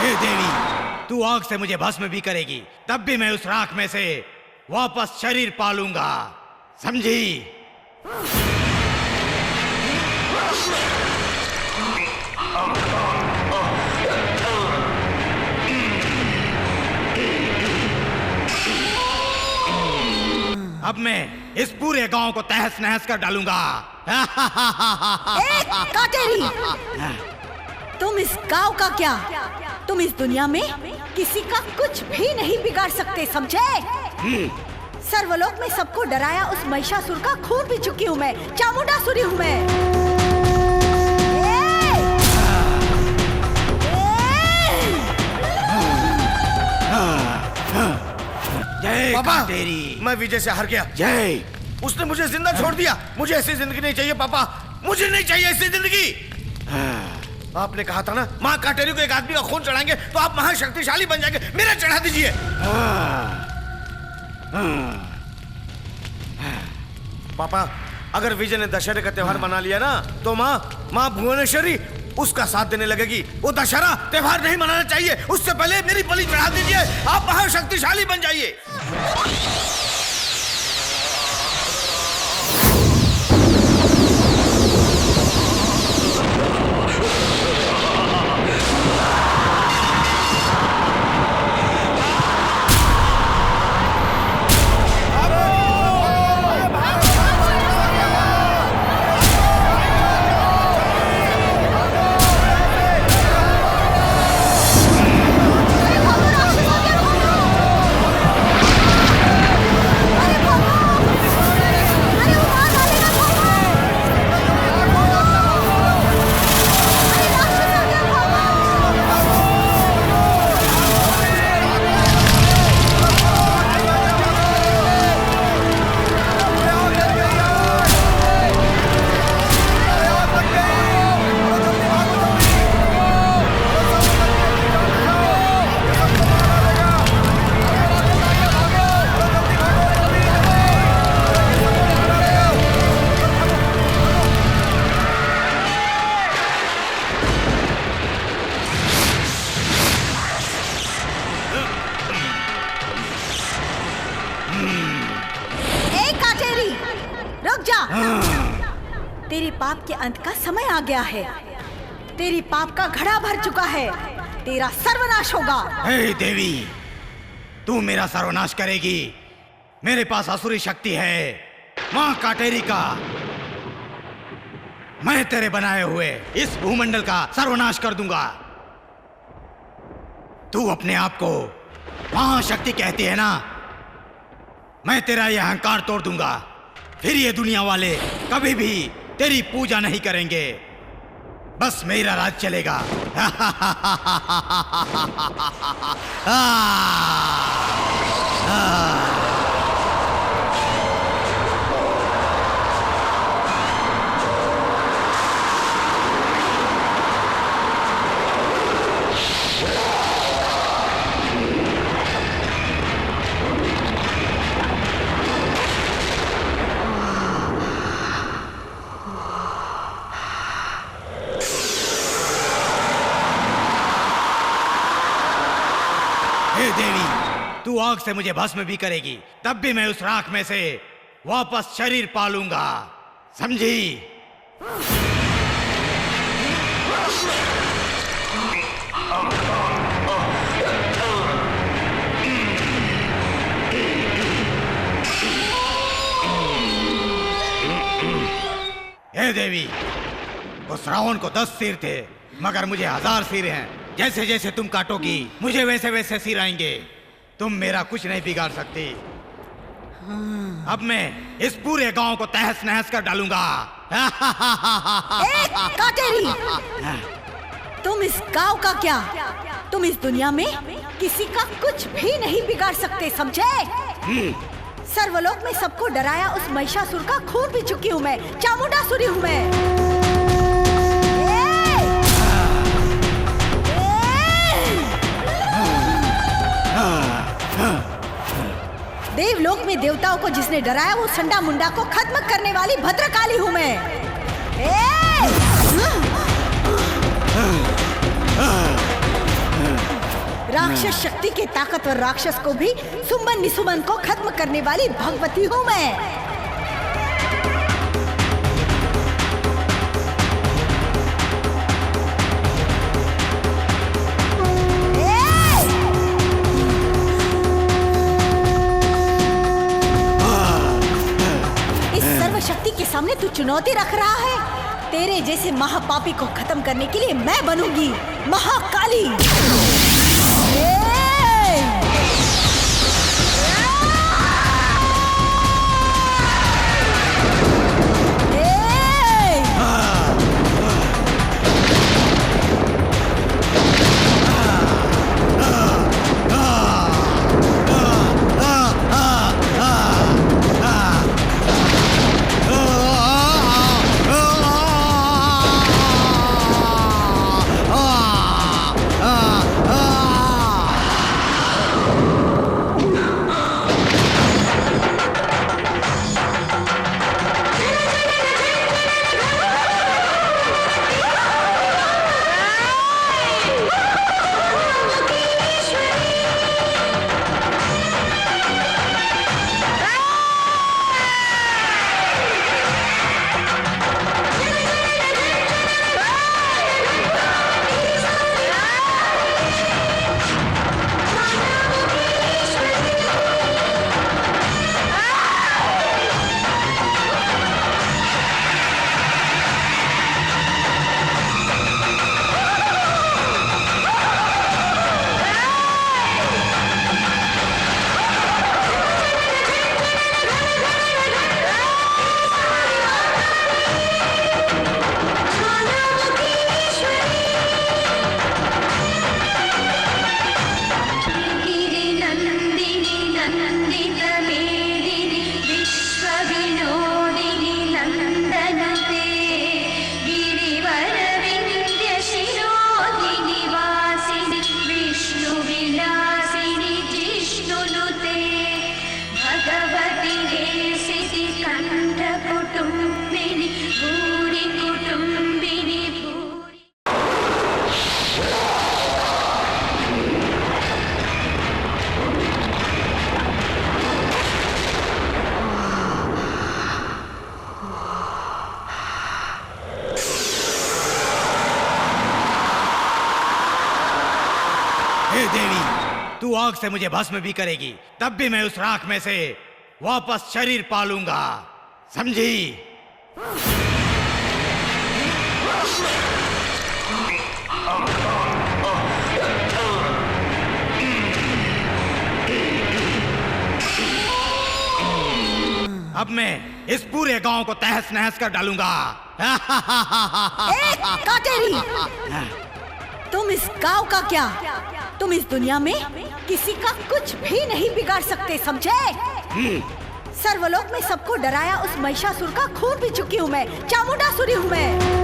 हे देवी, तू आग से मुझे भस्म भी करेगी, तब भी मैं उस राख में से वापस शरीर पालूंगा, समझी? अब मैं इस पूरे गांव को तहस नहस कर डालूंगा। काटेरी, तुम इस गांव का क्या, तुम इस दुनिया में किसी का कुछ भी नहीं बिगाड़ सकते, समझे? सर्वलोक में सबको डराया उस महिषासुर का खून पी चुकी हूँ मैं, चामुंडासुरी हूँ मैं। जय पापा, तेरी। मैं विजय से हार गया। जय। उसने मुझे जिंदा छोड़ दिया। मुझे ऐसी जिंदगी नहीं चाहिए पापा, मुझे नहीं चाहिए ऐसी जिंदगी। आपने कहा था ना, माँ काटेरी को एक आदमी का खून चढ़ाएंगे तो आप महाशक्तिशाली बन जाएंगे, मेरा चढ़ा दीजिए। पापा, अगर विजय ने दशहरे का त्योहार मना लिया ना, तो माँ भुवनेश्वरी उसका साथ देने लगेगी। वो दशहरा त्योहार नहीं मनाना चाहिए, उससे पहले मेरी बलि चढ़ा दीजिए, आप महाशक्तिशाली बन जाइए। तेरे पाप के अंत का समय आ गया है, तेरी पाप का घड़ा भर चुका है, तेरा सर्वनाश होगा। हे देवी, तू मेरा सर्वनाश करेगी? मेरे पास असुरी शक्ति है, माँ काटेरी का। मैं तेरे बनाए हुए इस भूमंडल का सर्वनाश कर दूंगा। तू अपने आप को महाशक्ति कहती है ना, मैं तेरा यह अहंकार तोड़ दूंगा, फिर ये दुनिया वाले कभी भी तेरी पूजा नहीं करेंगे, बस मेरा राज चलेगा। देवी, तू आग से मुझे भस्म भी करेगी, तब भी मैं उस राख में से वापस शरीर पालूंगा, समझी? हे देवी, उस रावण को 10 सिर थे, मगर मुझे 1000 सिर हैं। जैसे जैसे तुम काटोगी, मुझे वैसे वैसे सिर आएंगे। तुम मेरा कुछ नहीं बिगाड़ सकती। अब मैं इस पूरे गांव को तहस नहस कर डालूंगा। काटेरी, तुम इस गांव का क्या, तुम इस दुनिया में किसी का कुछ भी नहीं बिगाड़ सकते, समझे? सर्वलोक में सबको डराया उस महिषासुर का खून पी चुकी हूँ मैं, चामुंडासुरी हूँ मैं। देवलोक में देवताओं को जिसने डराया, वो संडा मुंडा को खत्म करने वाली भद्रकाली हूँ मैं। राक्षस शक्ति के ताकतवर राक्षस को भी सुमन निसुमन को खत्म करने वाली भगवती हूँ मैं। शक्ति के सामने तू चुनौती रख रहा है? तेरे जैसे महापापी को खत्म करने के लिए मैं बनूंगी महाकाली। हे देवी, तू आग से मुझे भस्म भी करेगी, तब भी मैं उस राख में से वापस शरीर पालूंगा, समझी? अब मैं इस पूरे गांव को तहस नहस कर डालूंगा। काटेरी, तुम इस गांव का क्या, तुम इस दुनिया में किसी का कुछ भी नहीं बिगाड़ सकते, समझे? सर्वलोक में सबको डराया उस महिषासुर का खून पी चुकी हूँ मैं, चामुंडासुरी हूँ मैं।